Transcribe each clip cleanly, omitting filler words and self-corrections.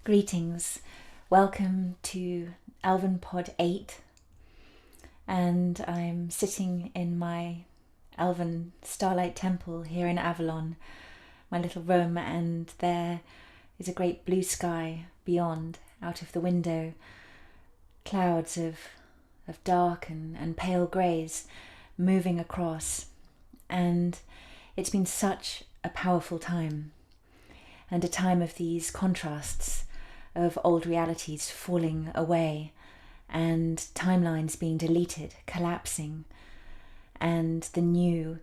Greetings, welcome to Elven Pod 8, and I'm sitting in my Elven Starlight Temple here in Avalon, my little room, and there is a great blue sky beyond, out of the window, clouds of dark and pale greys moving across, and it's been such a powerful time, and a time of these contrasts of old realities falling away and timelines being deleted, collapsing, and the new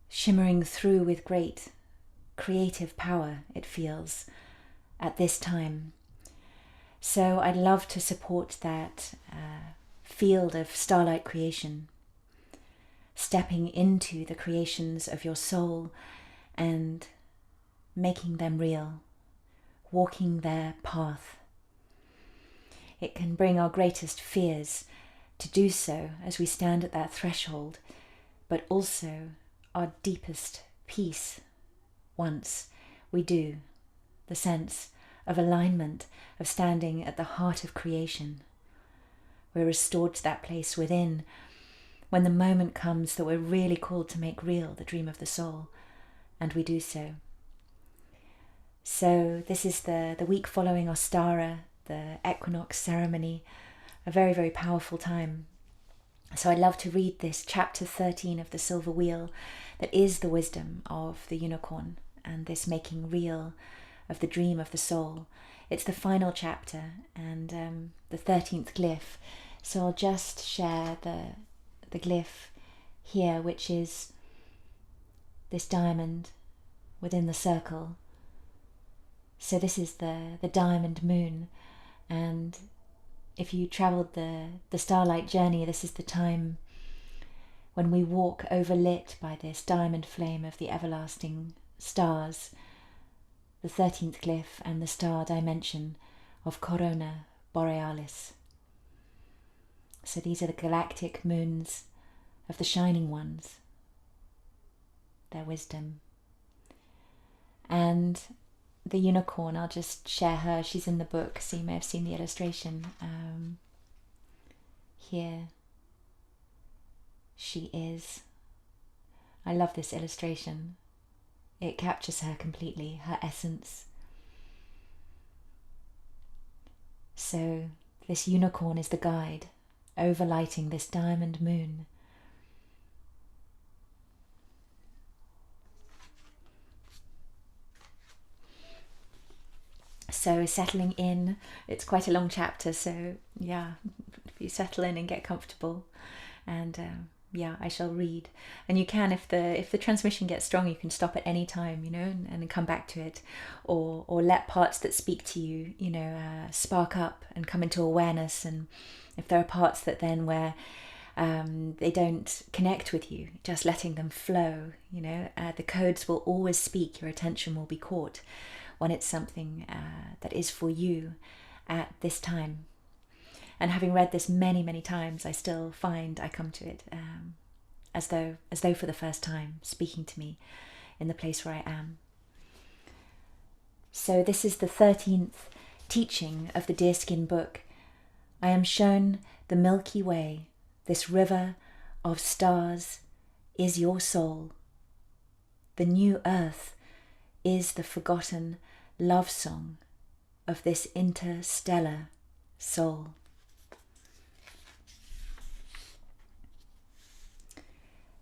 shimmering through with great creative power, it feels, at this time. So I'd love to support that field of starlight creation, stepping into the creations of your soul and making them real, walking their path. It can bring our greatest fears to do so as we stand at that threshold, but also our deepest peace once we do, the sense of alignment, of standing at the heart of creation. We're restored to that place within when the moment comes that we're really called to make real the dream of the soul, and we do so. So this is the week following Ostara, the equinox ceremony, a very, very powerful time. So I'd love to read this chapter 13 of the Silver Wheel that is the wisdom of the unicorn and this making real of the dream of the soul. It's the final chapter and the 13th glyph. So I'll just share the glyph here, which is this diamond within the circle. So this is the diamond moon, and if you travelled the starlight journey, this is the time when we walk overlit by this diamond flame of the everlasting stars, the 13th glyph and the star dimension of Corona Borealis. So these are the galactic moons of the shining ones, their wisdom. And the unicorn, I'll just share her. She's in the book, so you may have seen the illustration. Here she is. I love this illustration. It captures her completely, her essence. So this unicorn is the guide, overlighting this diamond moon. So settling in, it's quite a long chapter, so yeah, if you settle in and get comfortable, and I shall read. And you can, if the transmission gets strong, you can stop at any time, and come back to it, or let parts that speak to you, spark up and come into awareness. And if there are parts that then where they don't connect with you, just letting them flow, the codes will always speak, your attention will be caught when it's something that is for you at this time. And having read this many, many times, I still find I come to it as though for the first time, speaking to me in the place where I am. So this is the 13th teaching of the Deerskin Book. I am shown the Milky Way, this river of stars is your soul. The new earth is the forgotten love song of this interstellar soul.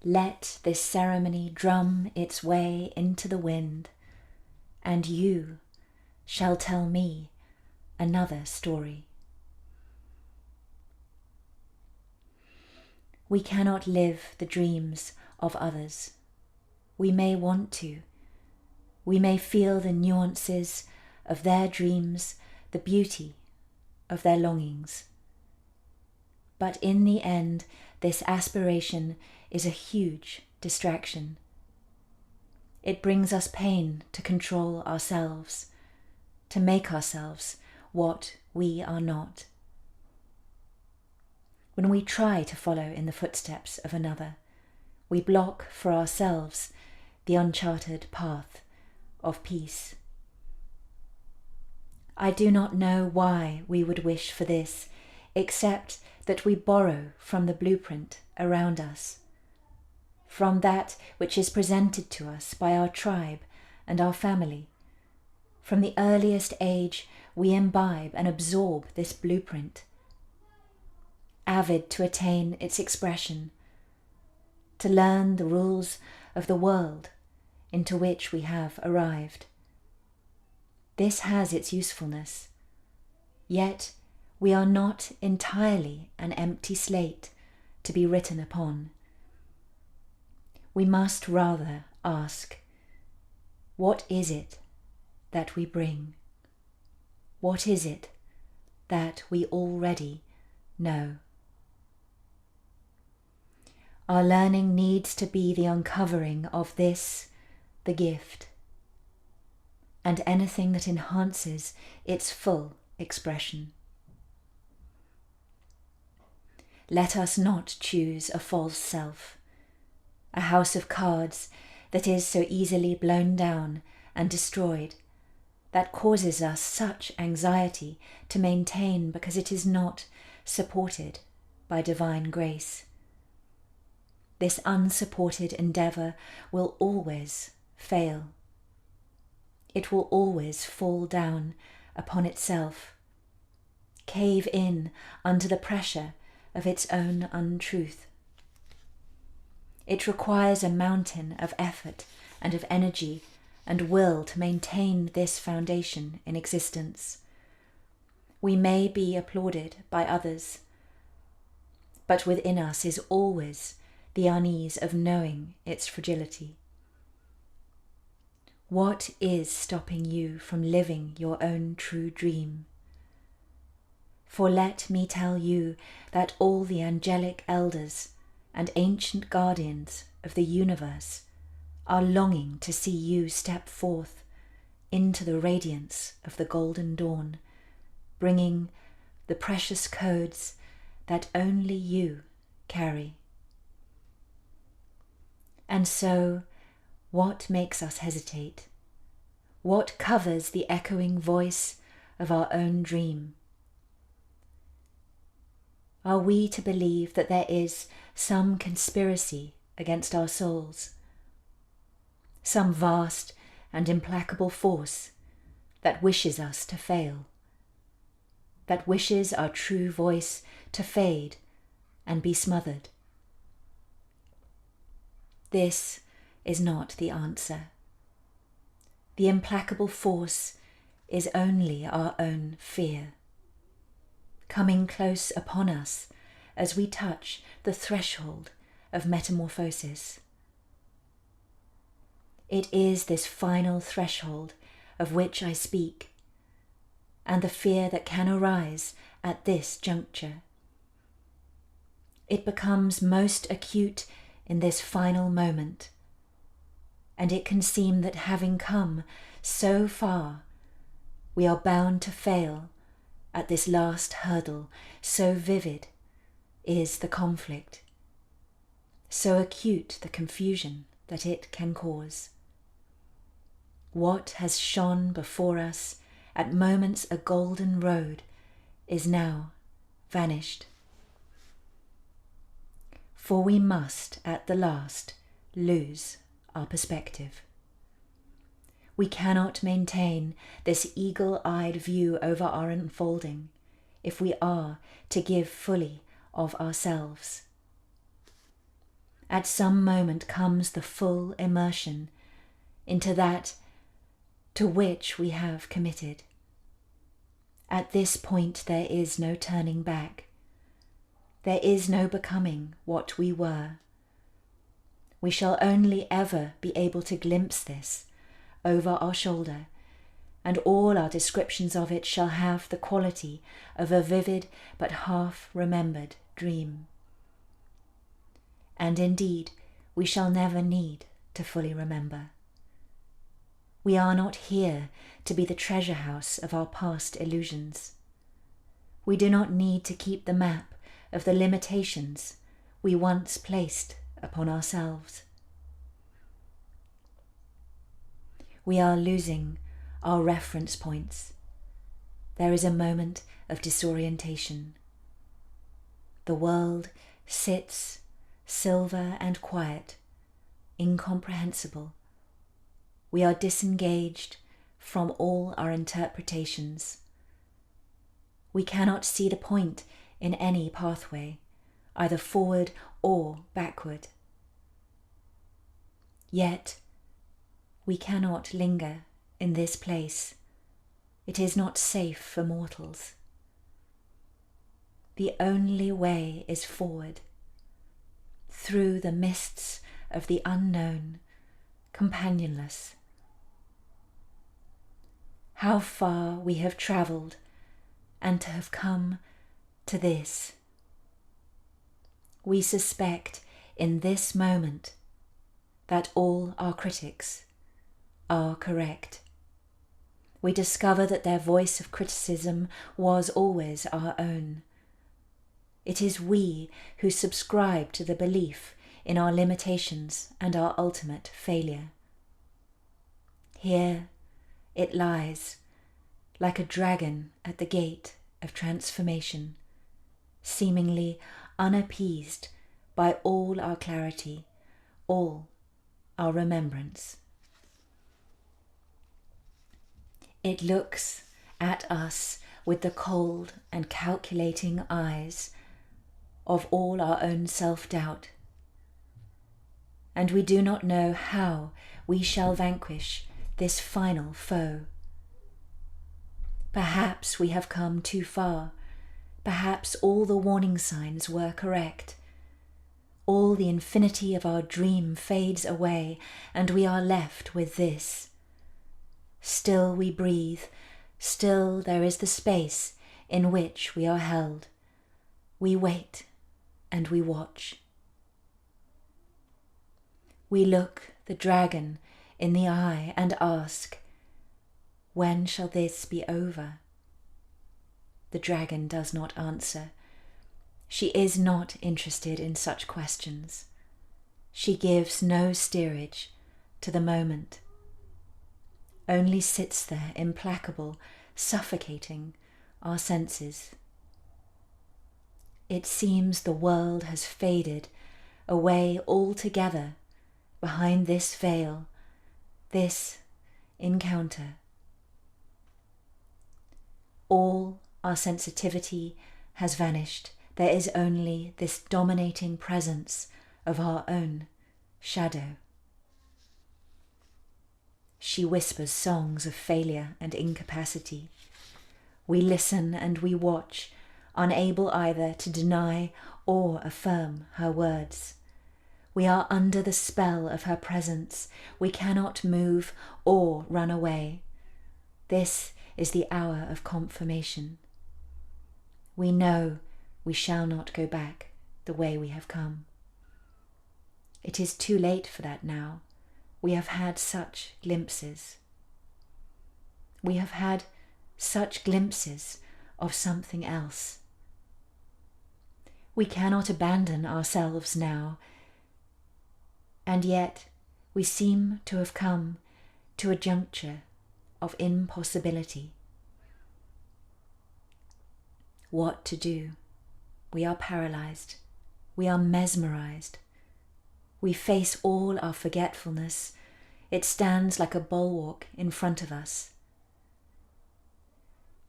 Let this ceremony drum its way into the wind, and you shall tell me another story. We cannot live the dreams of others. We may want to. We may feel the nuances of their dreams, the beauty of their longings. But in the end, this aspiration is a huge distraction. It brings us pain to control ourselves, to make ourselves what we are not. When we try to follow in the footsteps of another, we block for ourselves the uncharted path of peace. I do not know why we would wish for this, except that we borrow from the blueprint around us, from that which is presented to us by our tribe and our family. From the earliest age, we imbibe and absorb this blueprint, avid to attain its expression, to learn the rules of the world into which we have arrived. This has its usefulness, yet we are not entirely an empty slate to be written upon. We must rather ask, what is it that we bring? What is it that we already know? Our learning needs to be the uncovering of this, the gift, and anything that enhances its full expression. Let us not choose a false self, a house of cards that is so easily blown down and destroyed, that causes us such anxiety to maintain because it is not supported by divine grace. This unsupported endeavour will always fail. It will always fall down upon itself, cave in under the pressure of its own untruth. It requires a mountain of effort and of energy and will to maintain this foundation in existence. We may be applauded by others, but within us is always the unease of knowing its fragility. What is stopping you from living your own true dream? For let me tell you that all the angelic elders and ancient guardians of the universe are longing to see you step forth into the radiance of the golden dawn, bringing the precious codes that only you carry. And so, what makes us hesitate? What covers the echoing voice of our own dream? Are we to believe that there is some conspiracy against our souls? Some vast and implacable force that wishes us to fail, that wishes our true voice to fade and be smothered? This is not the answer. The implacable force is only our own fear, coming close upon us as we touch the threshold of metamorphosis. It is this final threshold of which I speak, and the fear that can arise at this juncture. It becomes most acute in this final moment, and it can seem that having come so far, we are bound to fail at this last hurdle. So vivid is the conflict, so acute the confusion that it can cause. What has shone before us at moments a golden road is now vanished. For we must at the last lose our perspective. We cannot maintain this eagle-eyed view over our unfolding if we are to give fully of ourselves. At some moment comes the full immersion into that to which we have committed. At this point there is no turning back. There is no becoming what we were. We shall only ever be able to glimpse this over our shoulder, and all our descriptions of it shall have the quality of a vivid but half-remembered dream. And indeed, we shall never need to fully remember. We are not here to be the treasure house of our past illusions. We do not need to keep the map of the limitations we once placed upon ourselves. We are losing our reference points, there is a moment of disorientation. The world sits silver and quiet, incomprehensible. We are disengaged from all our interpretations. We cannot see the point in any pathway, either forward or backward. Yet, we cannot linger in this place. It is not safe for mortals. The only way is forward, through the mists of the unknown, companionless. How far we have travelled, and to have come to this. We suspect in this moment that all our critics are correct. We discover that their voice of criticism was always our own. It is we who subscribe to the belief in our limitations and our ultimate failure. Here it lies, like a dragon at the gate of transformation, seemingly unappeased by all our clarity, all our remembrance. It looks at us with the cold and calculating eyes of all our own self-doubt, and we do not know how we shall vanquish this final foe. Perhaps we have come too far. Perhaps all the warning signs were correct. All the infinity of our dream fades away, and we are left with this. Still we breathe, still there is the space in which we are held. We wait and we watch. We look the dragon in the eye and ask, when shall this be over? The dragon does not answer. She is not interested in such questions. She gives no steerage to the moment, only sits there implacable, suffocating our senses. It seems the world has faded away altogether behind this veil, this encounter. All our sensitivity has vanished. There is only this dominating presence of our own shadow. She whispers songs of failure and incapacity. We listen and we watch, unable either to deny or affirm her words. We are under the spell of her presence. We cannot move or run away. This is the hour of confirmation. We know we shall not go back the way we have come. It is too late for that now. We have had such glimpses. We have had such glimpses of something else. We cannot abandon ourselves now, and yet we seem to have come to a juncture of impossibility. What to do? We are paralyzed. We are mesmerized. We face all our forgetfulness. It stands like a bulwark in front of us.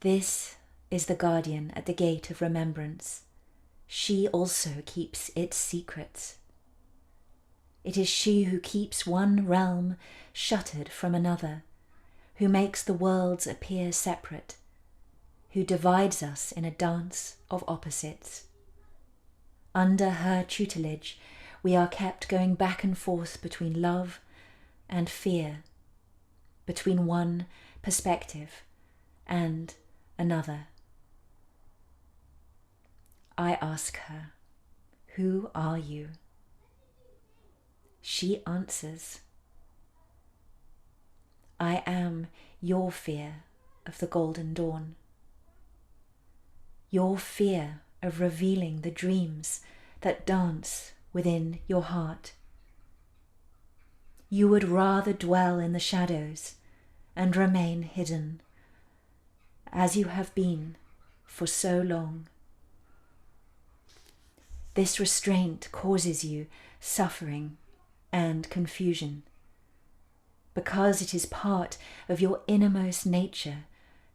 This is the guardian at the gate of remembrance. She also keeps its secrets. It is she who keeps one realm shuttered from another, who makes the worlds appear separate, who divides us in a dance of opposites. Under her tutelage, we are kept going back and forth between love and fear, between one perspective and another. I ask her, "Who are you?" She answers, "I am your fear of the golden dawn, your fear of revealing the dreams that dance within your heart. You would rather dwell in the shadows and remain hidden, as you have been for so long. This restraint causes you suffering and confusion, because it is part of your innermost nature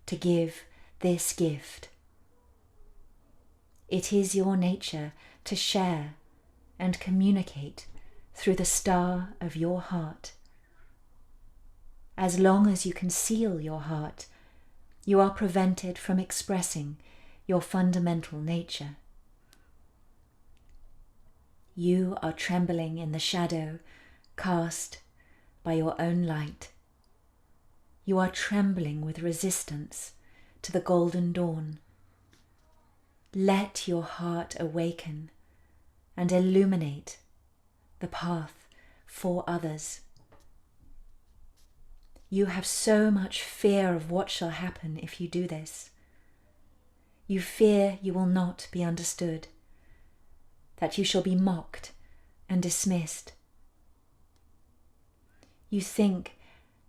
to give this gift. It is your nature to share and communicate through the star of your heart. As long as you conceal your heart, you are prevented from expressing your fundamental nature. You are trembling in the shadow cast by your own light. You are trembling with resistance to the golden dawn. Let your heart awaken and illuminate the path for others. You have so much fear of what shall happen if you do this. You fear you will not be understood, that you shall be mocked and dismissed. You think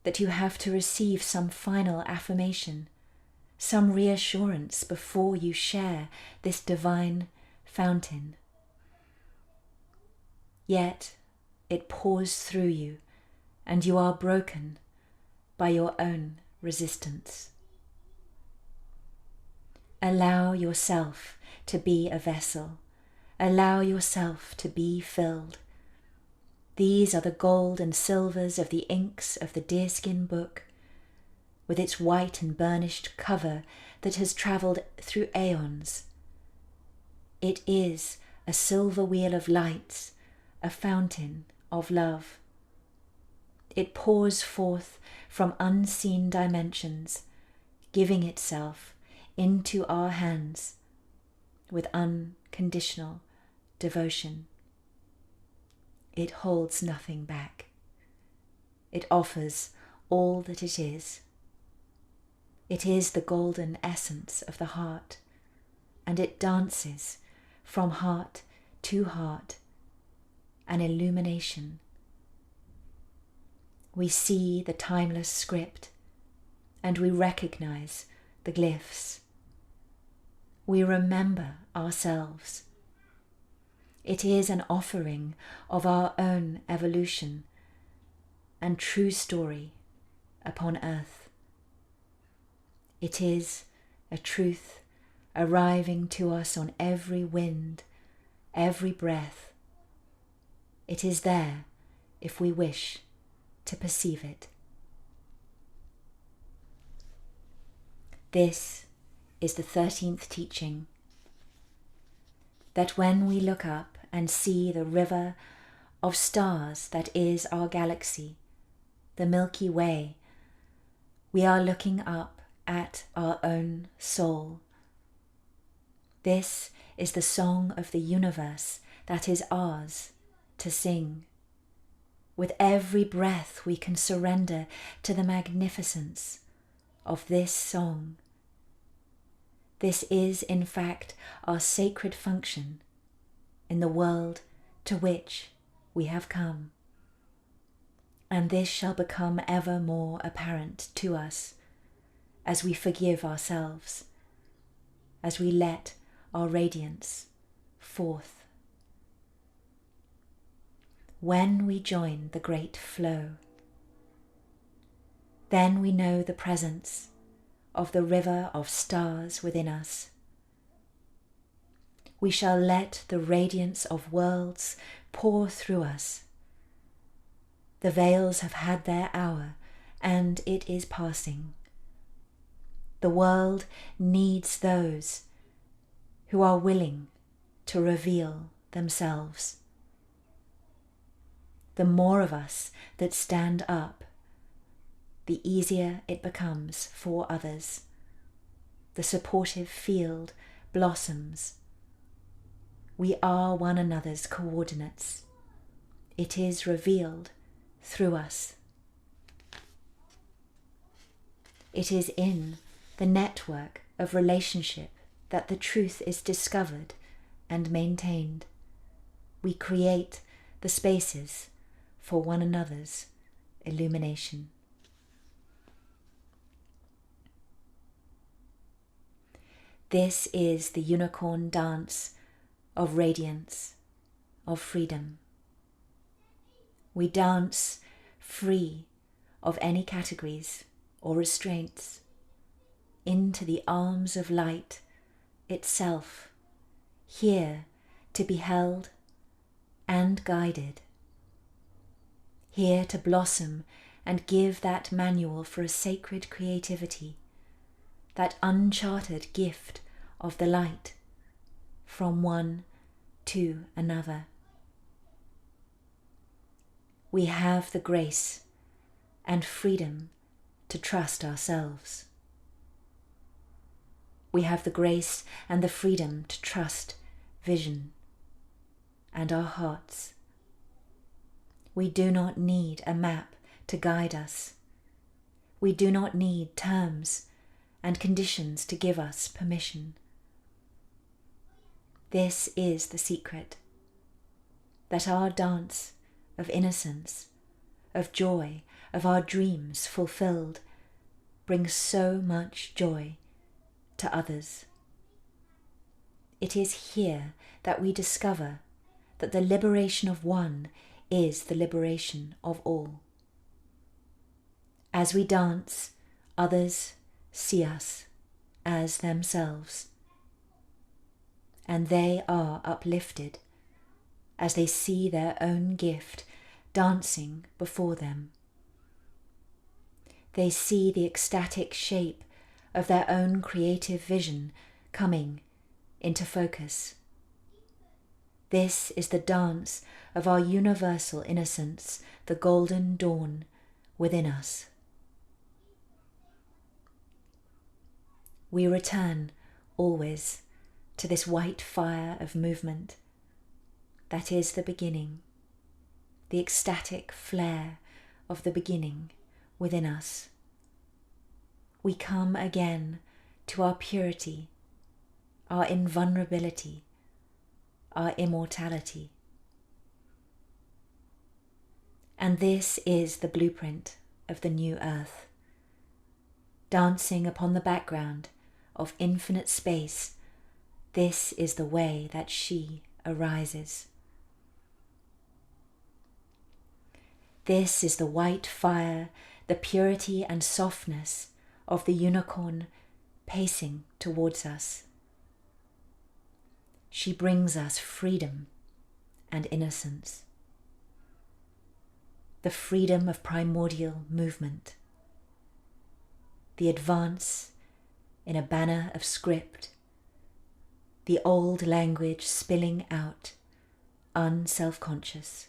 that you have to receive some final affirmation, some reassurance before you share this divine fountain. Yet it pours through you, and you are broken by your own resistance. Allow yourself to be a vessel. Allow yourself to be filled. These are the gold and silvers of the inks of the Deerskin Book, with its white and burnished cover that has travelled through aeons. It is a silver wheel of lights, a fountain of love. It pours forth from unseen dimensions, giving itself into our hands with unconditional devotion. It holds nothing back. It offers all that it is. It is the golden essence of the heart, and it dances from heart to heart, an illumination. We see the timeless script, and we recognize the glyphs. We remember ourselves. It is an offering of our own evolution and true story upon earth. It is a truth arriving to us on every wind, every breath. It is there if we wish to perceive it. This is the 13th teaching, that when we look up and see the river of stars that is our galaxy, the Milky Way, we are looking up at our own soul. This is the song of the universe that is ours to sing. With every breath we can surrender to the magnificence of this song. This is, in fact, our sacred function in the world to which we have come. And this shall become ever more apparent to us as we forgive ourselves, as we let our radiance forth. When we join the great flow, then we know the presence of the river of stars within us. We shall let the radiance of worlds pour through us. The veils have had their hour, and it is passing. The world needs those who are willing to reveal themselves. The more of us that stand up, the easier it becomes for others. The supportive field blossoms. We are one another's coordinates. It is revealed through us. It is in the network of relationship that the truth is discovered and maintained. We create the spaces for one another's illumination. This is the unicorn dance of radiance, of freedom. We dance free of any categories or restraints into the arms of light itself, here to be held and guided, here to blossom and give that manual for a sacred creativity, that uncharted gift of the light from one to another. We have the grace and freedom to trust ourselves. We have the grace and the freedom to trust vision and our hearts. We do not need a map to guide us. We do not need terms and conditions to give us permission. This is the secret, that our dance of innocence, of joy, of our dreams fulfilled, brings so much joy to others. It is here that we discover that the liberation of one is the liberation of all. As we dance, others see us as themselves, and they are uplifted as they see their own gift dancing before them. They see the ecstatic shape of their own creative vision coming into focus. This is the dance of our universal innocence, the golden dawn within us. We return always to this white fire of movement that is the beginning, the ecstatic flare of the beginning within us. We come again to our purity, our invulnerability, our immortality. And this is the blueprint of the new earth, dancing upon the background of infinite space. This is the way that she arises. This is the white fire, the purity and softness of the unicorn pacing towards us. She brings us freedom and innocence, the freedom of primordial movement, the advance in a banner of script, the old language spilling out, unself-conscious.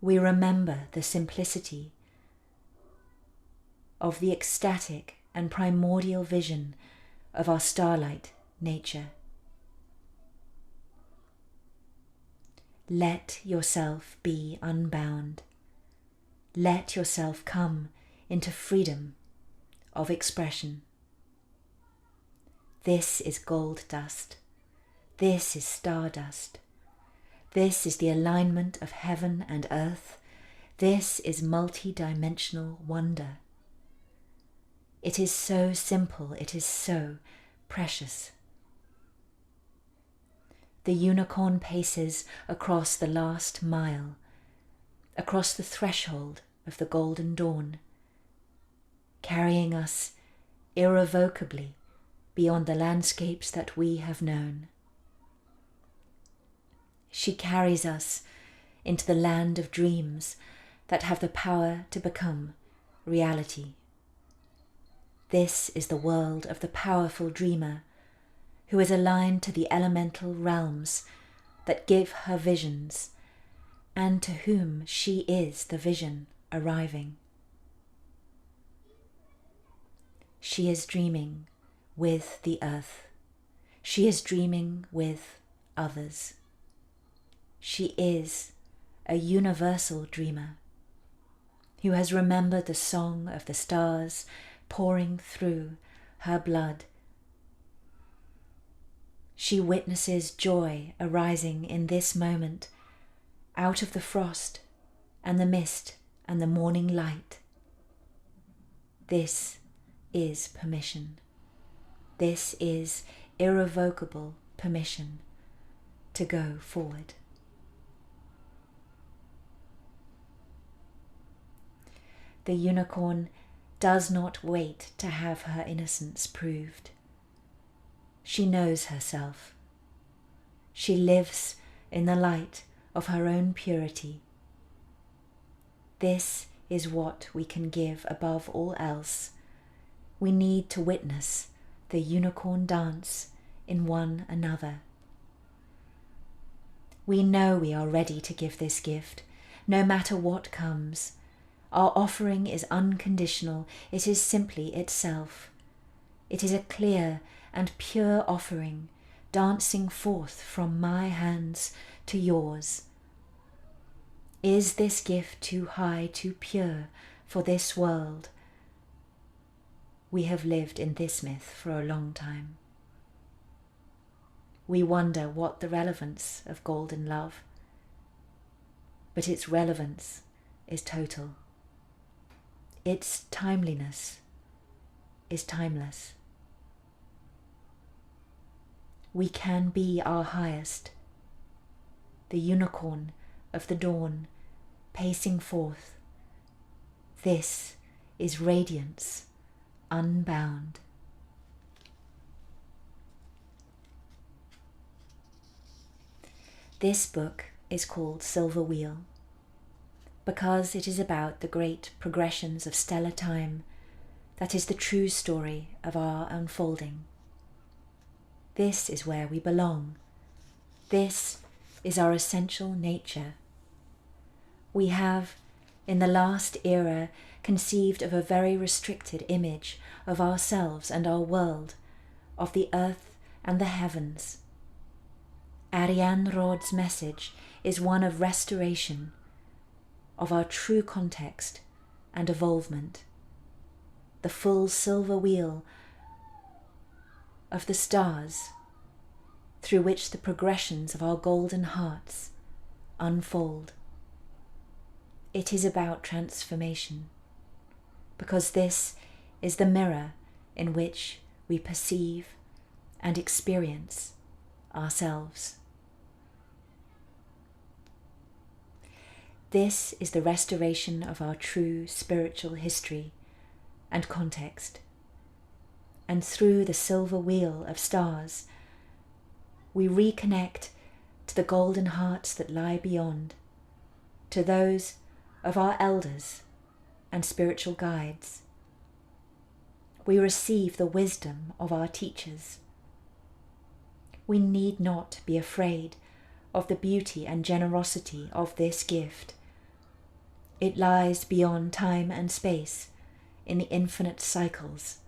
We remember the simplicity of the ecstatic and primordial vision of our starlight nature. Let yourself be unbound. Let yourself come into freedom of expression. This is gold dust. This is stardust. This is the alignment of heaven and earth. This is multi-dimensional wonder. It is so simple, it is so precious. The unicorn paces across the last mile, across the threshold of the golden dawn, carrying us irrevocably beyond the landscapes that we have known. She carries us into the land of dreams that have the power to become reality. This is the world of the powerful dreamer who is aligned to the elemental realms that give her visions and to whom she is the vision arriving. She is dreaming with the earth. She is dreaming with others. She is a universal dreamer who has remembered the song of the stars pouring through her blood. She witnesses joy arising in this moment out of the frost and the mist and the morning light. This is permission. This is irrevocable permission to go forward. The unicorn does not wait to have her innocence proved. She knows herself. She lives in the light of her own purity. This is what we can give above all else. We need to witness the unicorn dance in one another. We know we are ready to give this gift, no matter what comes. Our offering is unconditional. It is simply itself. It is a clear and pure offering, dancing forth from my hands to yours. Is this gift too high, too pure for this world? We have lived in this myth for a long time. We wonder what the relevance of golden love, but its relevance is total. Its timeliness is timeless. We can be our highest, the unicorn of the dawn, pacing forth. This is radiance unbound. This book is called Silver Wheel because it is about the great progressions of stellar time that is the true story of our unfolding. This is where we belong. This is our essential nature. We have, in the last era, conceived of a very restricted image of ourselves and our world, of the earth and the heavens. Ariane Rod's message is one of restoration, of our true context and evolvement. The full silver wheel of the stars through which the progressions of our golden hearts unfold. It is about transformation, because this is the mirror in which we perceive and experience ourselves. This is the restoration of our true spiritual history and context, and through the silver wheel of stars, we reconnect to the golden hearts that lie beyond, to those of our elders and spiritual guides. We receive the wisdom of our teachers. We need not be afraid of the beauty and generosity of this gift. It lies beyond time and space in the infinite cycles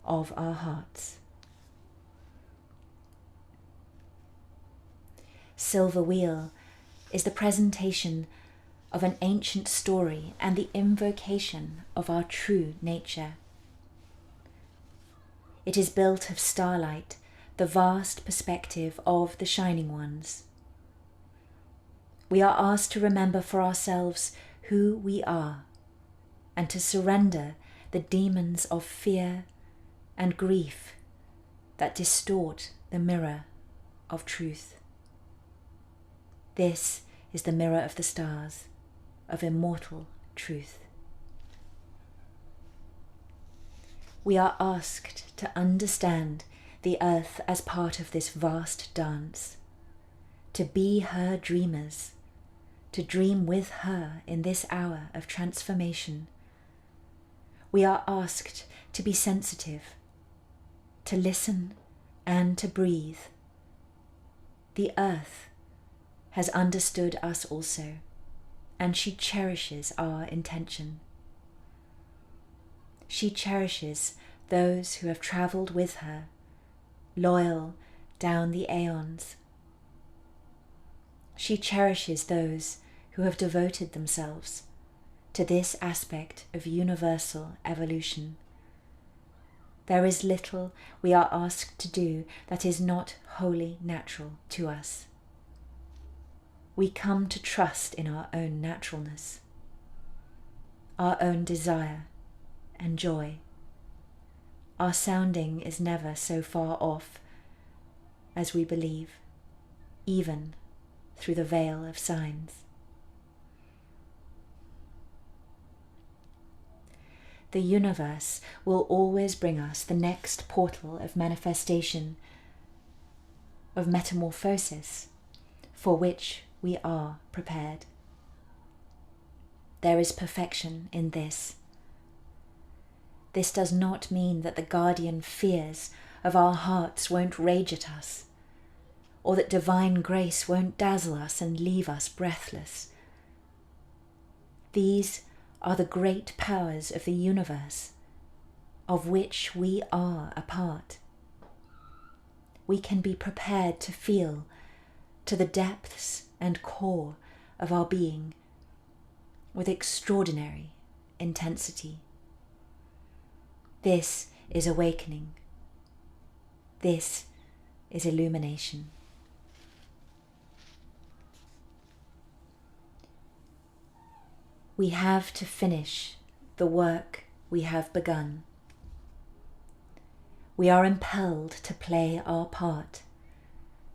of our hearts. Silver Wheel is the presentation of an ancient story and the invocation of our true nature. It is built of starlight, the vast perspective of the shining ones. We are asked to remember for ourselves who we are and to surrender the demons of fear and grief that distort the mirror of truth. This is the mirror of the stars, of immortal truth. We are asked to understand the earth as part of this vast dance, to be her dreamers, to dream with her in this hour of transformation. We are asked to be sensitive, to listen and to breathe. The earth has understood us also, and she cherishes our intention. She cherishes those who have travelled with her, loyal down the aeons. She cherishes those who have devoted themselves to this aspect of universal evolution. There is little we are asked to do that is not wholly natural to us. We come to trust in our own naturalness, our own desire and joy, our sounding is never so far off as we believe, even through the veil of signs. The universe will always bring us the next portal of manifestation, of metamorphosis, for which we are prepared. There is perfection in this. This does not mean that the guardian fears of our hearts won't rage at us, or that divine grace won't dazzle us and leave us breathless. These are the great powers of the universe, of which we are a part. We can be prepared to feel to the depths and core of our being with extraordinary intensity. This is awakening. This is illumination. We have to finish the work we have begun. We are impelled to play our part,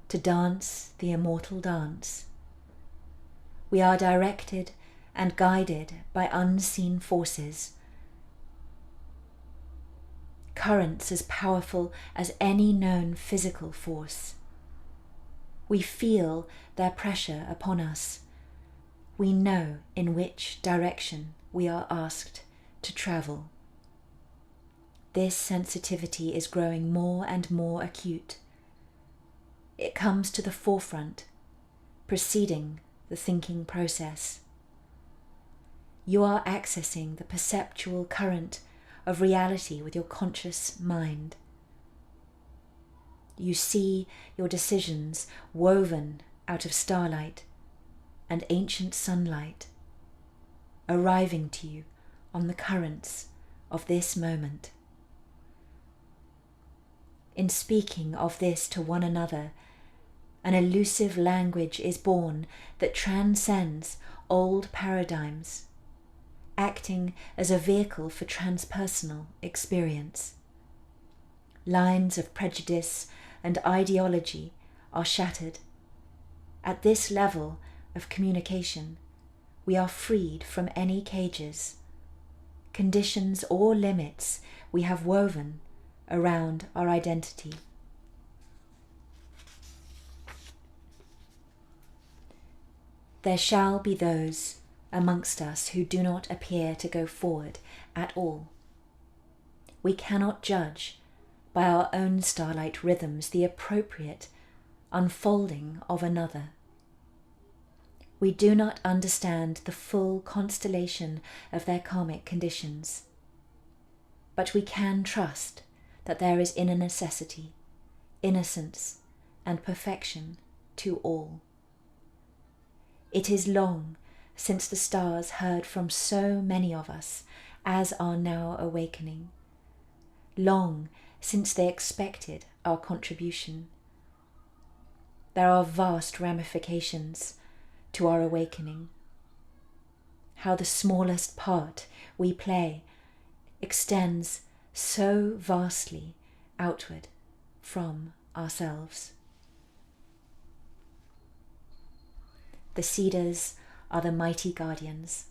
to dance the immortal dance. We are directed and guided by unseen forces, currents as powerful as any known physical force. We feel their pressure upon us. We know in which direction we are asked to travel. This sensitivity is growing more and more acute. It comes to the forefront, preceding the thinking process. You are accessing the perceptual current of reality with your conscious mind. You see your decisions woven out of starlight and ancient sunlight, arriving to you on the currents of this moment. In speaking of this to one another, an elusive language is born that transcends old paradigms, acting as a vehicle for transpersonal experience. Lines of prejudice and ideology are shattered. At this level of communication, we are freed from any cages, conditions or limits we have woven around our identity. There shall be those amongst us who do not appear to go forward at all. We cannot judge by our own starlight rhythms the appropriate unfolding of another. We do not understand the full constellation of their karmic conditions, but we can trust that there is inner necessity, innocence, and perfection to all. It is long since the stars heard from so many of us as are now awakening, long since they expected our contribution. There are vast ramifications to our awakening. How the smallest part we play extends so vastly outward from ourselves. The cedars are the mighty guardians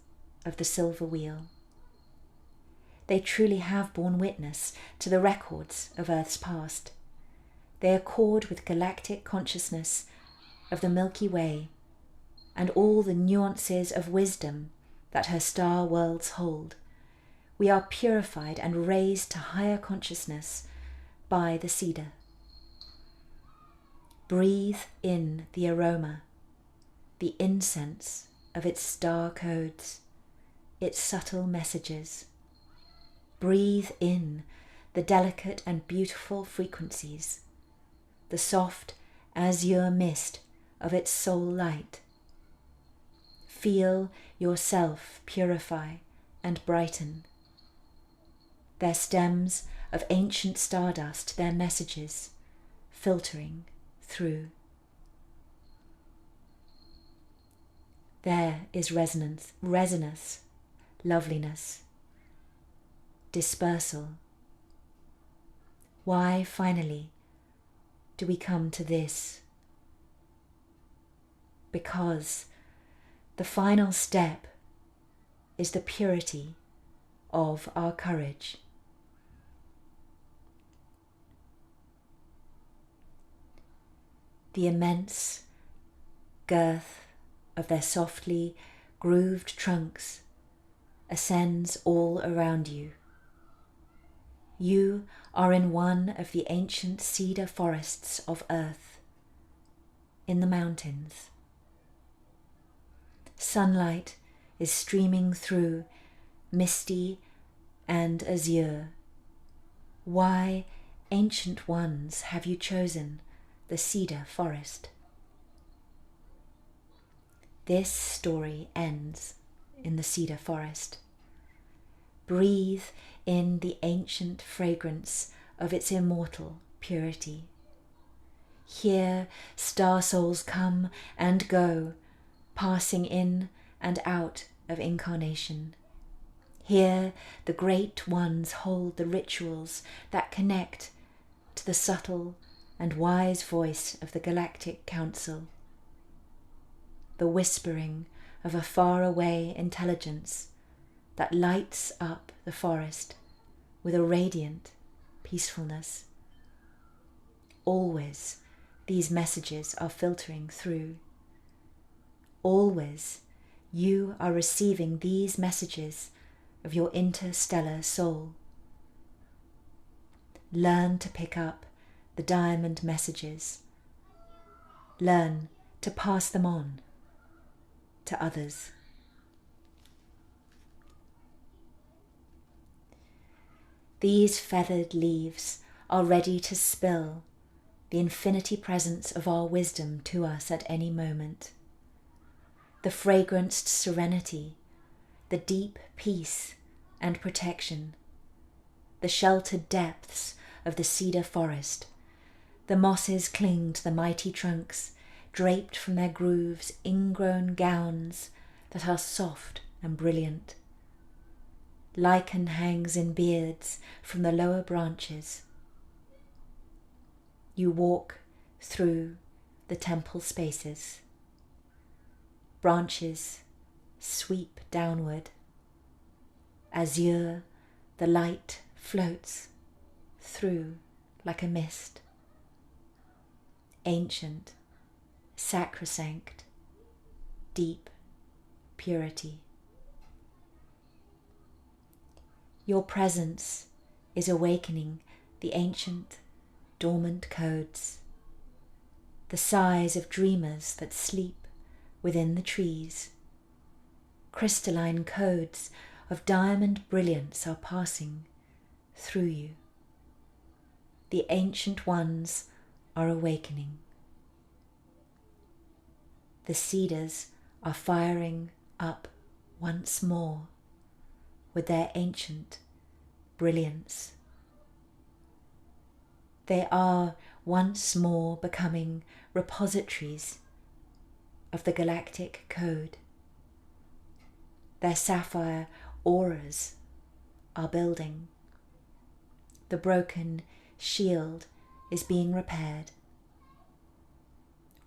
of the silver wheel. They truly have borne witness to the records of Earth's past. They accord with galactic consciousness of the Milky Way and all the nuances of wisdom that her star worlds hold. We are purified and raised to higher consciousness by the cedar. Breathe in the aroma, the incense of its star codes, its subtle messages. Breathe in the delicate and beautiful frequencies, the soft azure mist of its soul light. Feel yourself purify and brighten. Their stems of ancient stardust, their messages filtering through. There is resonance, loveliness, dispersal, Why, finally, do we come to this? Because the final step is the purity of our courage. The immense girth of their softly grooved trunks ascends all around you. You are in one of the ancient cedar forests of earth, in the mountains. Sunlight is streaming through, misty and azure. Why, ancient ones, have you chosen the cedar forest? This story ends in the cedar forest. Breathe in the ancient fragrance of its immortal purity. Here star souls come and go, passing in and out of incarnation. Here the great ones hold the rituals that connect to the subtle and wise voice of the Galactic Council, the whispering of a faraway intelligence that lights up the forest with a radiant peacefulness. Always these messages are filtering through. Always you are receiving these messages of your interstellar soul. Learn to pick up the diamond messages. Learn to pass them on to others. These feathered leaves are ready to spill the infinity presence of our wisdom to us at any moment. The fragranced serenity, the deep peace and protection, the sheltered depths of the cedar forest. The mosses cling to the mighty trunks, draped from their grooves ingrown gowns that are soft and brilliant. Lichen hangs in beards from the lower branches. You walk through the temple spaces. Branches sweep downward. Azure, the light floats through like a mist. Ancient, sacrosanct, deep purity. Your presence is awakening the ancient, dormant codes, the sighs of dreamers that sleep within the trees. Crystalline codes of diamond brilliance are passing through you. The ancient ones are awakening. The cedars are firing up once more with their ancient brilliance. They are once more becoming repositories of the galactic code. Their sapphire auras are building. The broken shield is being repaired.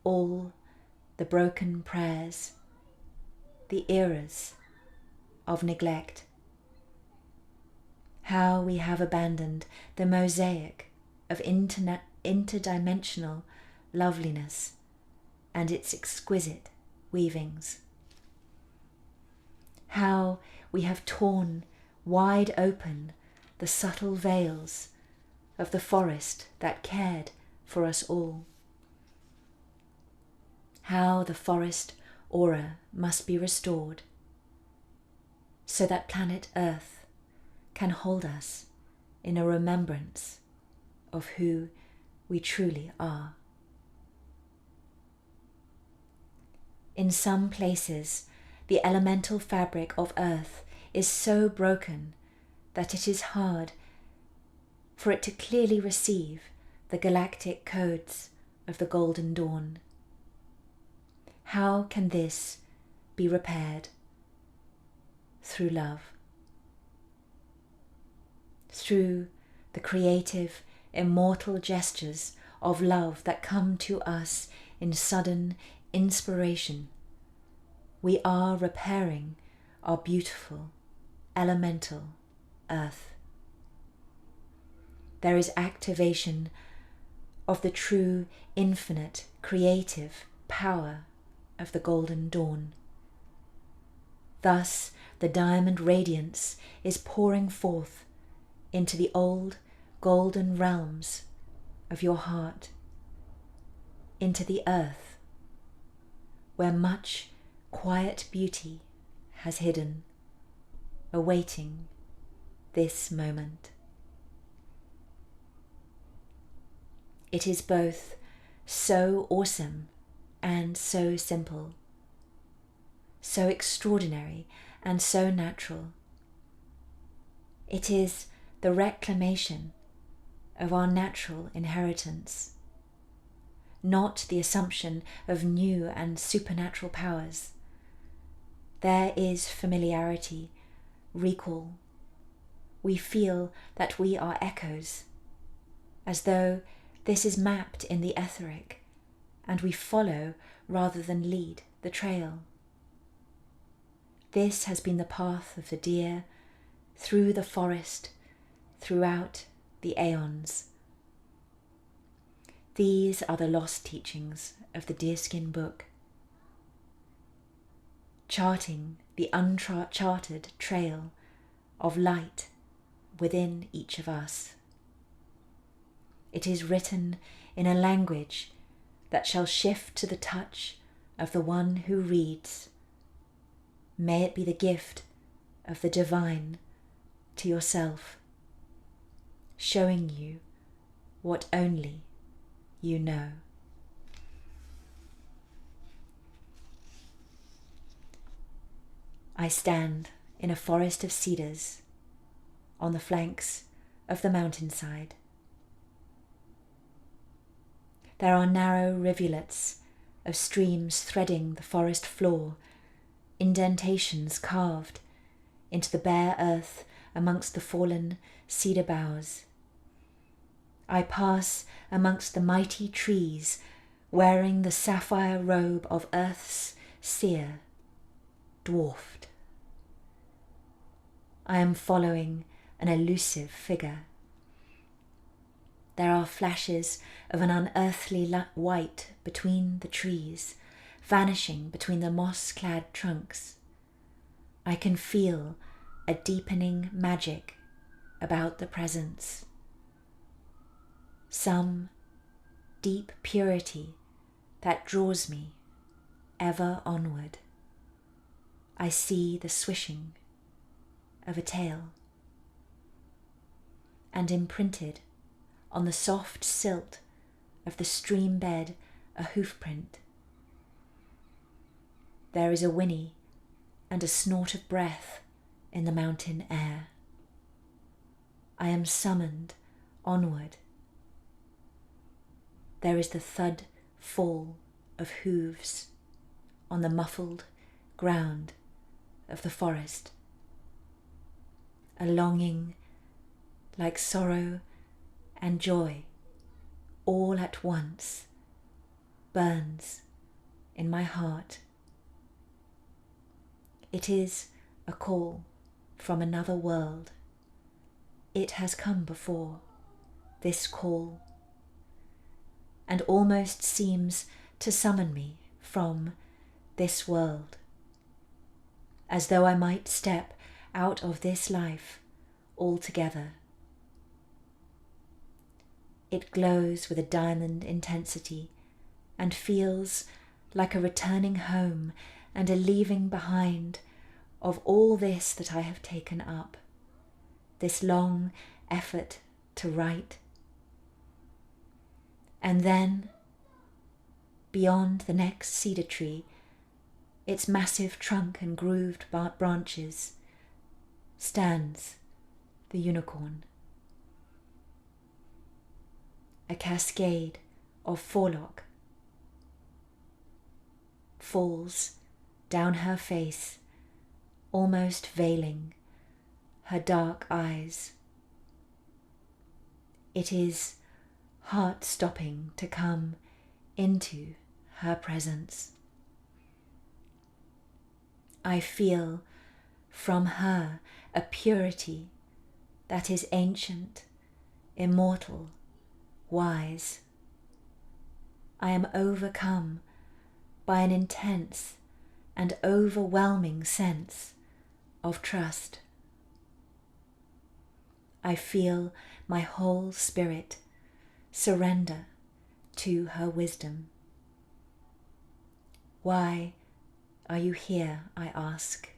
All the broken prayers, the eras of neglect. How we have abandoned the mosaic of interdimensional loveliness and its exquisite weavings. How we have torn wide open the subtle veils of the forest that cared for us all. How the forest aura must be restored so that planet Earth can hold us in a remembrance of who we truly are. In some places, the elemental fabric of Earth is so broken that it is hard for it to clearly receive the galactic codes of the Golden Dawn. How can this be repaired? Through love. Through the creative immortal gestures of love that come to us in sudden inspiration, we are repairing our beautiful, elemental earth. There is activation of the true, infinite, creative power of the golden dawn. Thus, the diamond radiance is pouring forth into the old golden realms of your heart, into the earth, where much quiet beauty has hidden, awaiting this moment. It is both so awesome and so simple, so extraordinary and so natural. It is the reclamation of our natural inheritance, not the assumption of new and supernatural powers. There is familiarity, recall. We feel that we are echoes, as though this is mapped in the etheric, and we follow rather than lead the trail. This has been the path of the deer, through the forest, throughout the aeons. These are the lost teachings of the Deerskin Book, charting the uncharted trail of light within each of us. It is written in a language that shall shift to the touch of the one who reads. May it be the gift of the divine to yourself, showing you what only you know. I stand in a forest of cedars on the flanks of the mountainside. There are narrow rivulets of streams threading the forest floor, indentations carved into the bare earth amongst the fallen cedar boughs. I pass amongst the mighty trees, wearing the sapphire robe of earth's seer, dwarfed. I am following an elusive figure. There are flashes of an unearthly white between the trees, vanishing between the moss-clad trunks. I can feel a deepening magic about the presence. Some deep purity that draws me ever onward. I see the swishing of a tail, and imprinted on the soft silt of the stream bed a hoofprint. There is a whinny and a snort of breath in the mountain air. I am summoned onward. There is the thud fall of hooves on the muffled ground of the forest. A longing like sorrow and joy all at once burns in my heart. It is a call from another world. It has come before, this call, and almost seems to summon me from this world, as though I might step out of this life altogether. It glows with a diamond intensity and feels like a returning home and a leaving behind of all this that I have taken up, this long effort to write. And then, beyond the next cedar tree, its massive trunk and grooved branches, stands the unicorn. A cascade of forelock falls down her face, almost veiling her dark eyes. It is heart stopping to come into her presence. I feel from her a purity that is ancient, immortal, wise. I am overcome by an intense and overwhelming sense of trust. I feel my whole spirit surrender to her wisdom. Why are you here, I ask?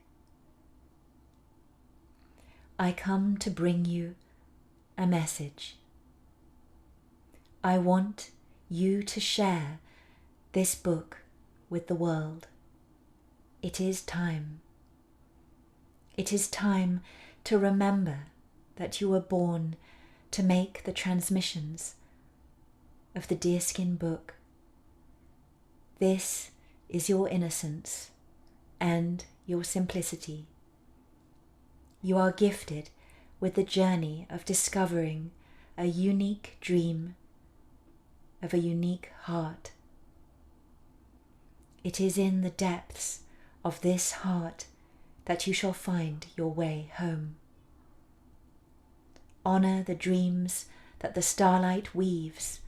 I come to bring you a message. I want you to share this book with the world. It is time. It is time to remember that you were born to make the transmissions of the Deerskin Book. This is your innocence and your simplicity. You are gifted with the journey of discovering a unique dream of a unique heart. It is in the depths of this heart that you shall find your way home. Honor the dreams that the starlight weaves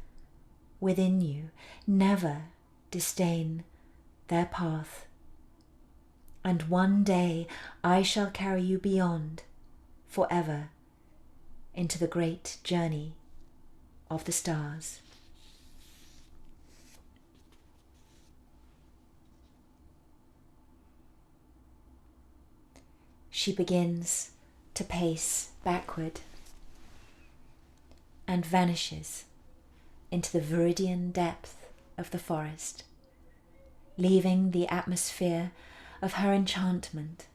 within you. Never disdain their path. And one day I shall carry you beyond, forever, into the great journey of the stars. She begins to pace backward and vanishes into the viridian depth of the forest, leaving the atmosphere of her enchantment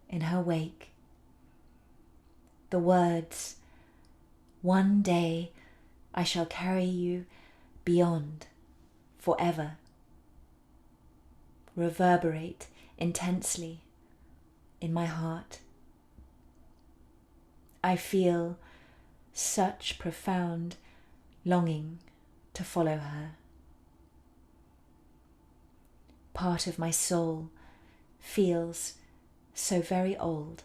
in her wake. The words, "One day I shall carry you beyond forever," reverberate intensely in my heart. I feel such profound longing to follow her. Part of my soul feels so very old.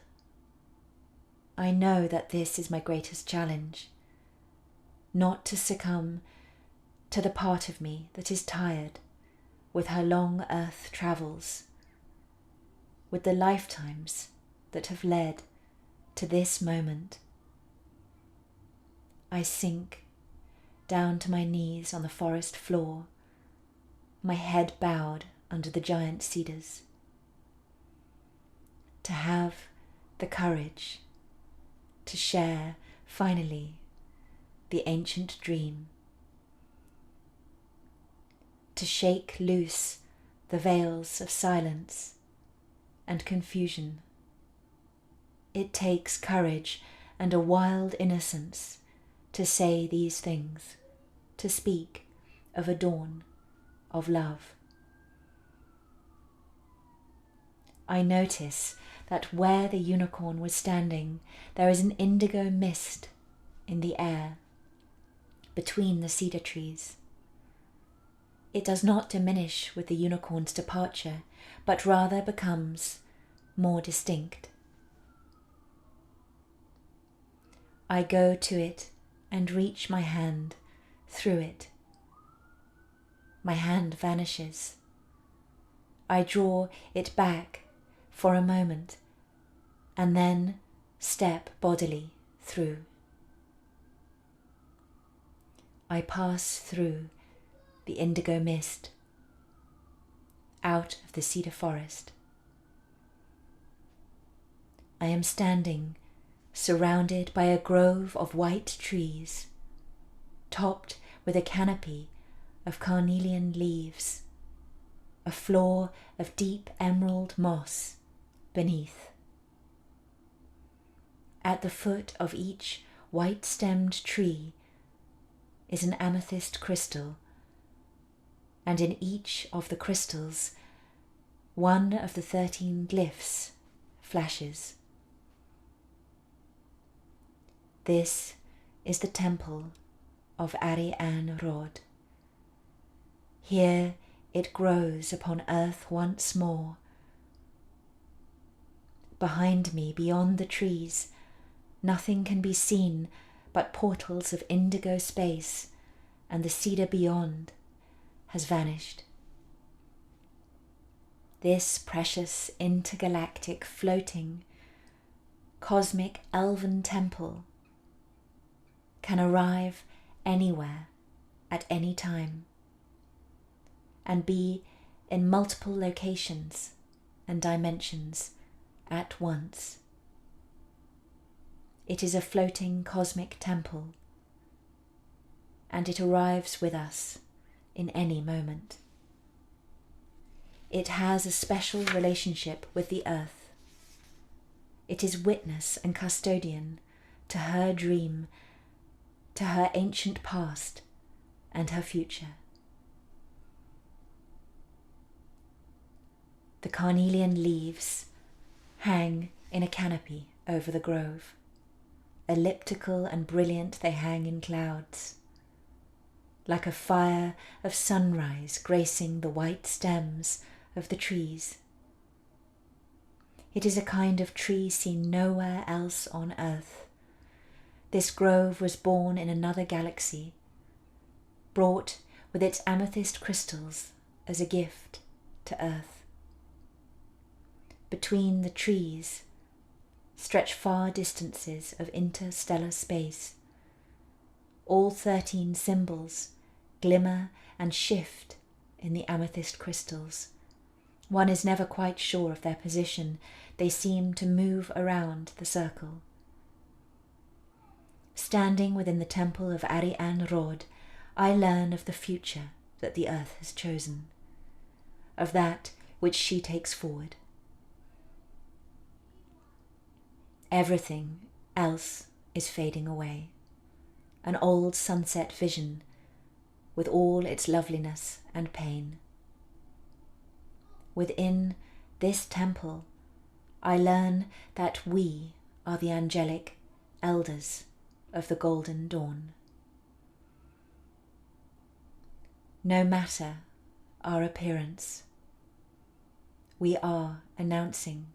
I know that this is my greatest challenge, not to succumb to the part of me that is tired with her long earth travels, with the lifetimes that have led to this moment. I sink down to my knees on the forest floor, my head bowed under the giant cedars, to have the courage to share finally the ancient dream, to shake loose the veils of silence and confusion. It takes courage and a wild innocence to say these things, to speak of a dawn of love. I notice that where the unicorn was standing, there is an indigo mist in the air between the cedar trees. It does not diminish with the unicorn's departure, but rather becomes more distinct. I go to it and reach my hand through it. My hand vanishes. I draw it back for a moment and then step bodily through. I pass through the indigo mist, out of the cedar forest. I am standing surrounded by a grove of white trees, topped with a canopy of carnelian leaves, a floor of deep emerald moss beneath. At the foot of each white-stemmed tree is an amethyst crystal, and in each of the crystals one of the 13 glyphs flashes. This is the temple of Arian Rod. Here it grows upon earth once more. Behind me, beyond the trees, nothing can be seen but portals of indigo space, and the cedar beyond has vanished. This precious intergalactic floating cosmic elven temple can arrive anywhere at any time and be in multiple locations and dimensions at once. It is a floating cosmic temple, and it arrives with us in any moment. It has a special relationship with the earth. It is witness and custodian to her dream, to her ancient past and her future. The carnelian leaves hang in a canopy over the grove. Elliptical and brilliant they hang in clouds, like a fire of sunrise gracing the white stems of the trees. It is a kind of tree seen nowhere else on earth. This grove was born in another galaxy, brought with its amethyst crystals as a gift to earth. Between the trees stretch far distances of interstellar space. All 13 symbols glimmer and shift in the amethyst crystals. One is never quite sure of their position. They seem to move around the circle. Standing within the temple of Arian Rod, I learn of the future that the earth has chosen, of that which she takes forward. Everything else is fading away, an old sunset vision with all its loveliness and pain. Within this temple, I learn that we are the angelic elders of the golden dawn. No matter our appearance, we are announcing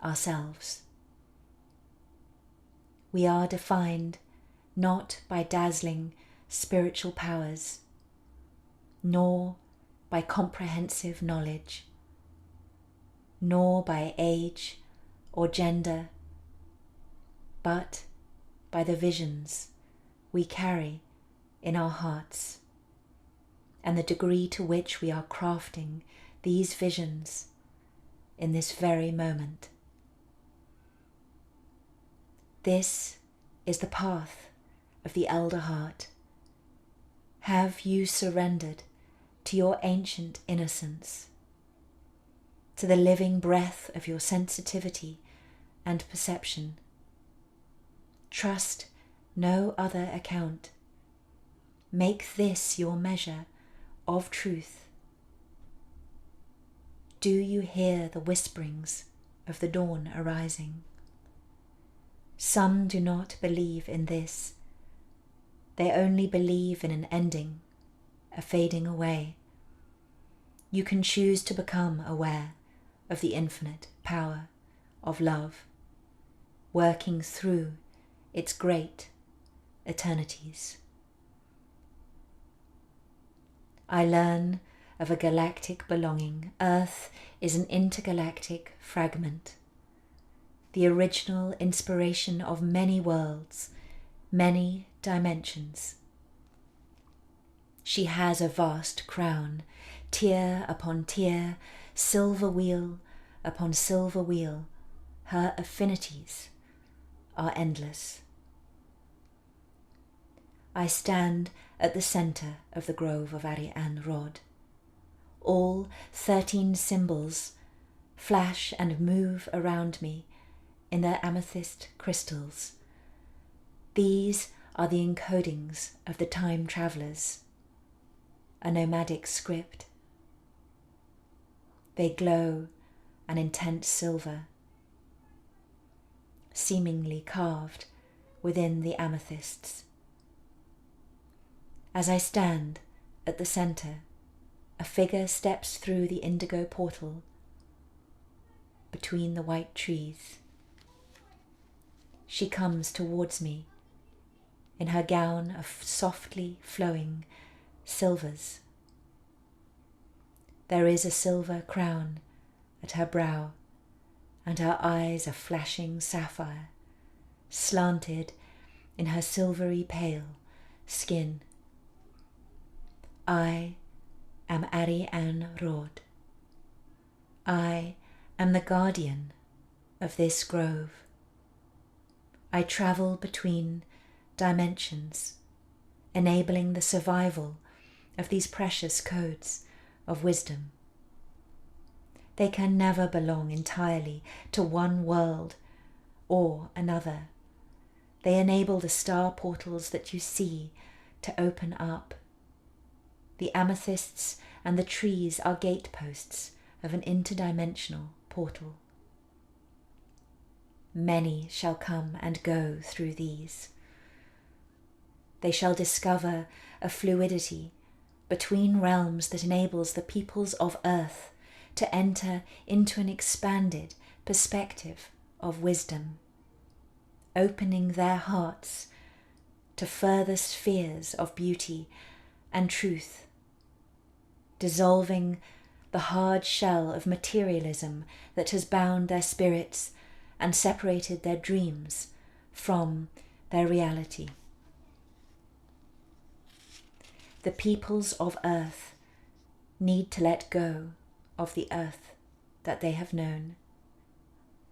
ourselves. We are defined not by dazzling spiritual powers, nor by comprehensive knowledge, nor by age or gender, but by the visions we carry in our hearts and the degree to which we are crafting these visions in this very moment. This is the path of the elder heart. Have you surrendered to your ancient innocence, to the living breath of your sensitivity and perception? Trust no other account. Make this your measure of truth. Do you hear the whisperings of the dawn arising? Some do not believe in this. They only believe in an ending, a fading away. You can choose to become aware of the infinite power of love, working through its great eternities. I learn of a galactic belonging. Earth is an intergalactic fragment, the original inspiration of many worlds, many dimensions. She has a vast crown, tier upon tier, silver wheel upon silver wheel. Her affinities are endless. I stand at the centre of the grove of Arian Rod. All 13 symbols flash and move around me in their amethyst crystals. These are the encodings of the time travellers, a nomadic script. They glow an intense silver, seemingly carved within the amethysts. As I stand at the center, a figure steps through the indigo portal between the white trees. She comes towards me in her gown of softly flowing silvers. There is a silver crown at her brow, and her eyes are flashing sapphire, slanted in her silvery pale skin. I am Ariane Rod. I am the guardian of this grove. I travel between dimensions, enabling the survival of these precious codes of wisdom. They can never belong entirely to one world or another. They enable the star portals that you see to open up. The amethysts and the trees are gateposts of an interdimensional portal. Many shall come and go through these. They shall discover a fluidity between realms that enables the peoples of Earth to enter into an expanded perspective of wisdom, opening their hearts to further spheres of beauty and truth, dissolving the hard shell of materialism that has bound their spirits and separated their dreams from their reality. The peoples of Earth need to let go of the earth that they have known.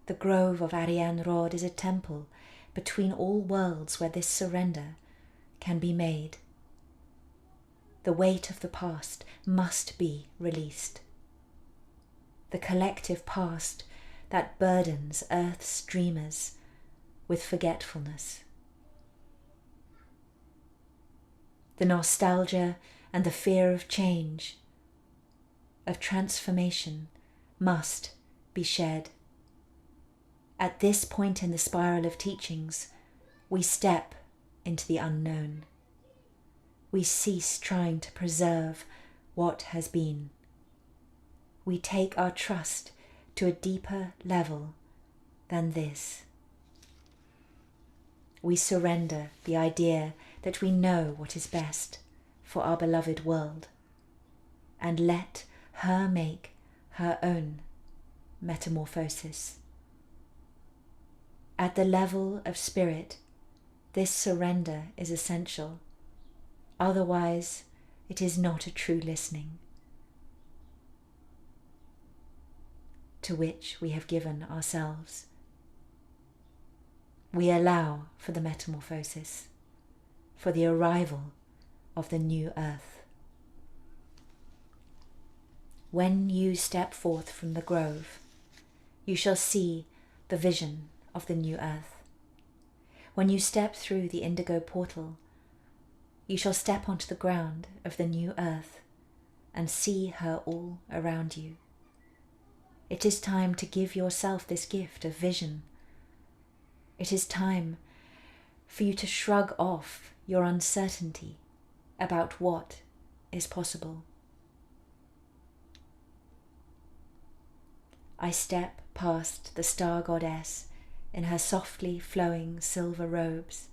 The grove of Ariane Rod is a temple between all worlds where this surrender can be made. The weight of the past must be released. The collective past that burdens Earth's dreamers with forgetfulness. The nostalgia and the fear of change, of transformation, must be shed. At this point in the spiral of teachings, we step into the unknown. We cease trying to preserve what has been. We take our trust to a deeper level than this. We surrender the idea that we know what is best for our beloved world, and let her make her own metamorphosis. At the level of spirit, this surrender is essential. Otherwise, it is not a true listening to which we have given ourselves. We allow for the metamorphosis, for the arrival of the new earth. When you step forth from the grove, you shall see the vision of the new earth. When you step through the indigo portal, you shall step onto the ground of the new earth and see her all around you. It is time to give yourself this gift of vision. It is time for you to shrug off your uncertainty about what is possible. I step past the star goddess in her softly flowing silver robes.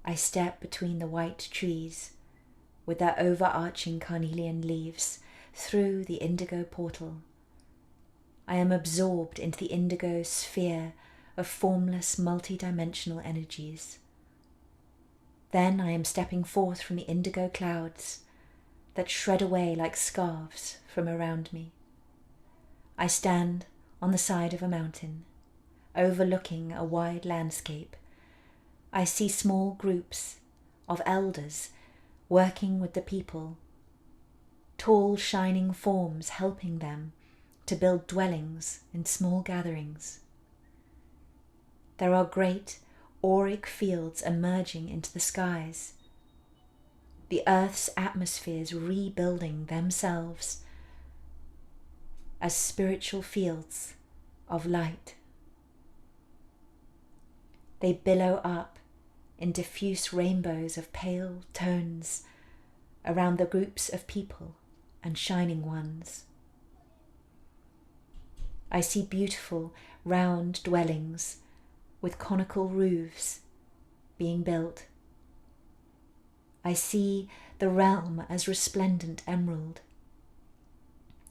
I step between the white trees with their overarching carnelian leaves through the indigo portal. I am absorbed into the indigo sphere of formless multi-dimensional energies. Then I am stepping forth from the indigo clouds that shred away like scarves from around me. I stand on the side of a mountain, overlooking a wide landscape. I see small groups of elders working with the people, tall shining forms helping them to build dwellings in small gatherings. There are great auric fields emerging into the skies, the earth's atmospheres rebuilding themselves as spiritual fields of light. They billow up in diffuse rainbows of pale tones around the groups of people and shining ones. I see beautiful round dwellings with conical roofs being built. I see the realm as resplendent emerald,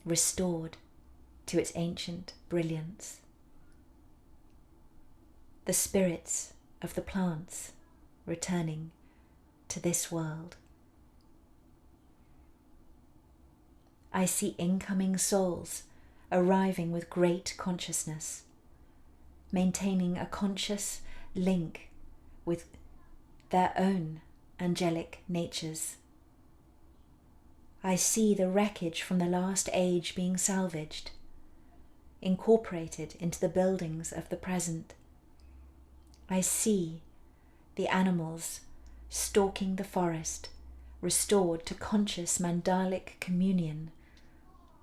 restored to its ancient brilliance. The spirits of the plants returning to this world. I see incoming souls arriving with great consciousness, maintaining a conscious link with their own angelic natures. I see the wreckage from the last age being salvaged, incorporated into the buildings of the present. I see the animals stalking the forest, restored to conscious mandalic communion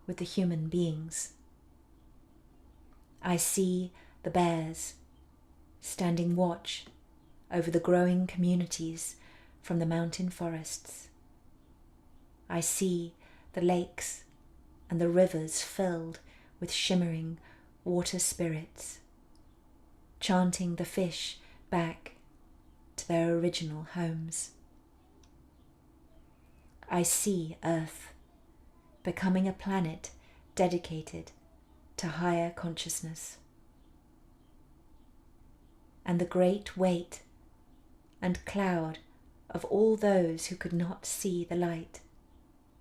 with the human beings. I see the bears standing watch over the growing communities from the mountain forests. I see the lakes and the rivers filled with shimmering water spirits, chanting the fish back to their original homes. I see Earth becoming a planet dedicated to higher consciousness, and the great weight and cloud of all those who could not see the light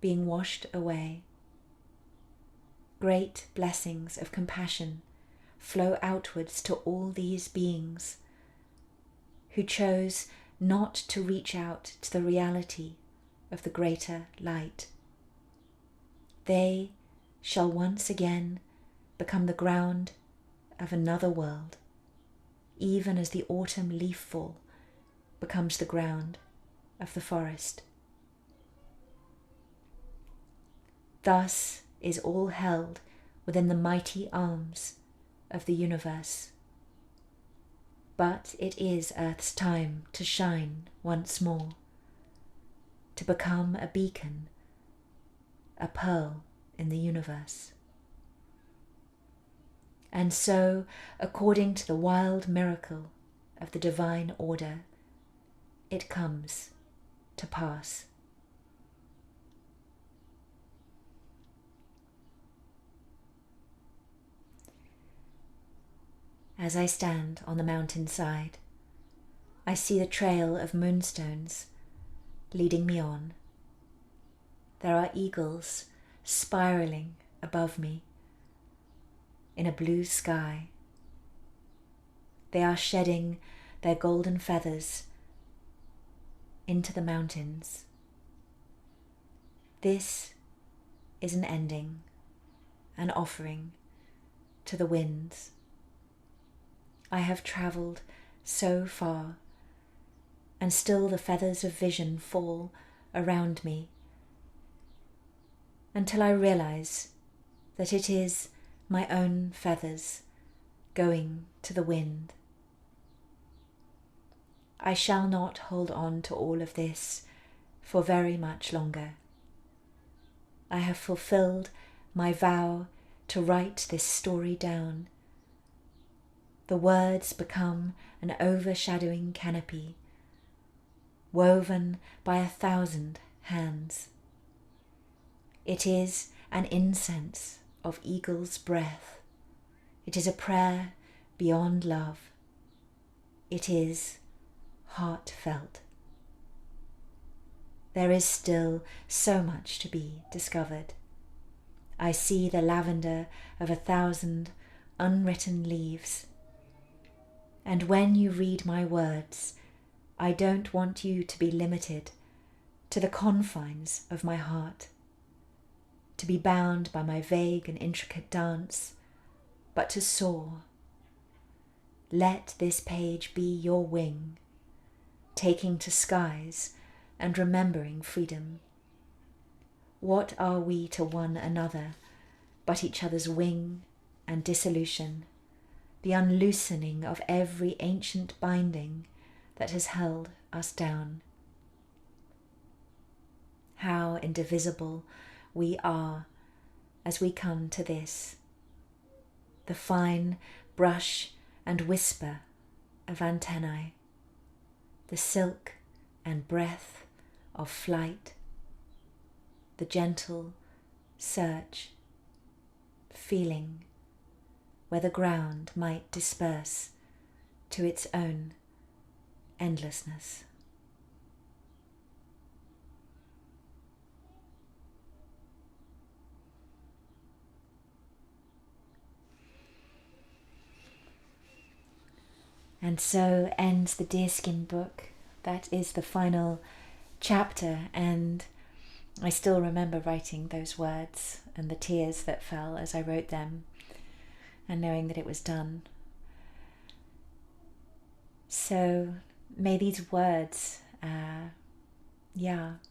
being washed away. Great blessings of compassion flow outwards to all these beings who chose not to reach out to the reality of the greater light. They shall once again become the ground of another world, even as the autumn leaf fall becomes the ground of the forest. Thus is all held within the mighty arms of the universe. But it is Earth's time to shine once more, to become a beacon, a pearl in the universe. And so, according to the wild miracle of the divine order, it comes to pass. As I stand on the mountainside, I see the trail of moonstones leading me on. There are eagles spiraling above me in a blue sky. They are shedding their golden feathers into the mountains. This is an ending, an offering to the winds. I have travelled so far, and still the feathers of vision fall around me, until I realise that it is my own feathers going to the wind. I shall not hold on to all of this for very much longer. I have fulfilled my vow to write this story down. The words become an overshadowing canopy, woven by 1,000 hands. It is an incense of eagle's breath. It is a prayer beyond love. It is heartfelt. There is still so much to be discovered. I see the lavender of 1,000 unwritten leaves. And when you read my words, I don't want you to be limited to the confines of my heart, to be bound by my vague and intricate dance, but to soar. Let this page be your wing, taking to skies and remembering freedom. What are we to one another but each other's wing and dissolution, the unloosening of every ancient binding that has held us down. How indivisible we are as we come to this, the fine brush and whisper of antennae, the silk and breath of flight, the gentle search, feeling where the ground might disperse to its own endlessness. And so ends the Deerskin book. That is the final chapter, and I still remember writing those words and the tears that fell as I wrote them, and knowing that it was done. So may these words,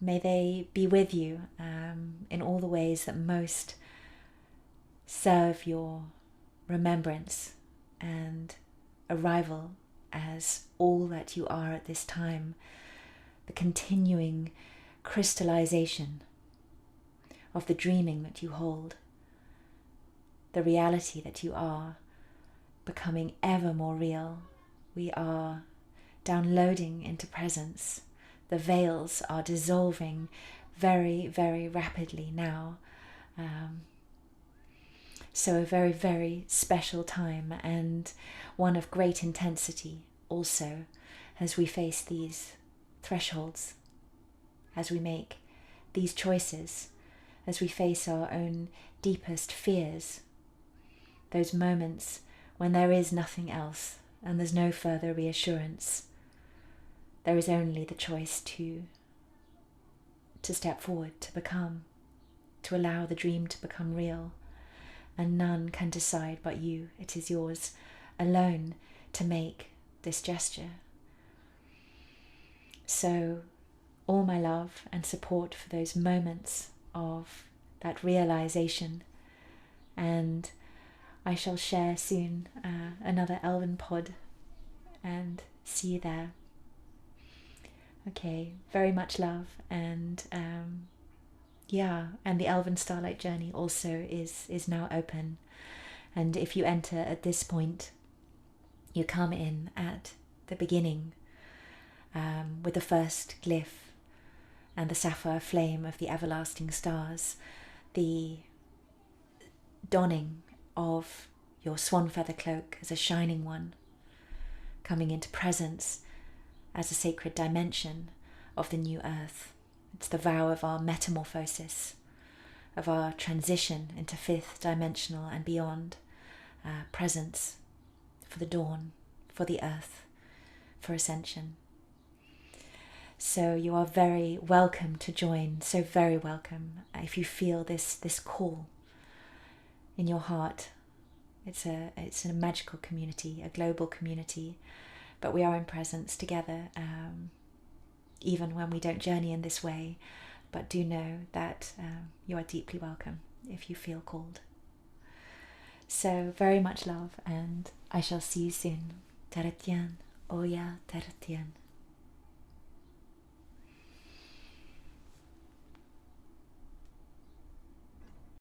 may they be with you in all the ways that most serve your remembrance and arrival as all that you are at this time, the continuing crystallization of the dreaming that you hold, the reality that you are becoming ever more real. We are downloading into presence. The veils are dissolving very, very rapidly now. So a very, very special time, and one of great intensity also as we face these thresholds, as we make these choices, as we face our own deepest fears, those moments when there is nothing else and there's no further reassurance. There is only the choice to step forward, to become, to allow the dream to become real. And none can decide but you. It is yours alone to make this gesture. So all my love and support for those moments of that realization, and I shall share soon another Elven pod, and see you there. Okay, very much love, and and the Elven Starlight journey also is now open. And if you enter at this point, you come in at the beginning with the first glyph and the sapphire flame of the everlasting stars, the donning of your swan feather cloak as a shining one, coming into presence as a sacred dimension of the new earth. It's the vow of our metamorphosis, of our transition into fifth dimensional and beyond presence for the dawn, for the earth, for ascension. So you are very welcome to join, so very welcome. If you feel this call in your heart, it's a magical community, a global community, but we are in presence together, even when we don't journey in this way. But do know that you are deeply welcome if you feel called. So very much love, and I shall see you soon. Teretian, Oya Teretian.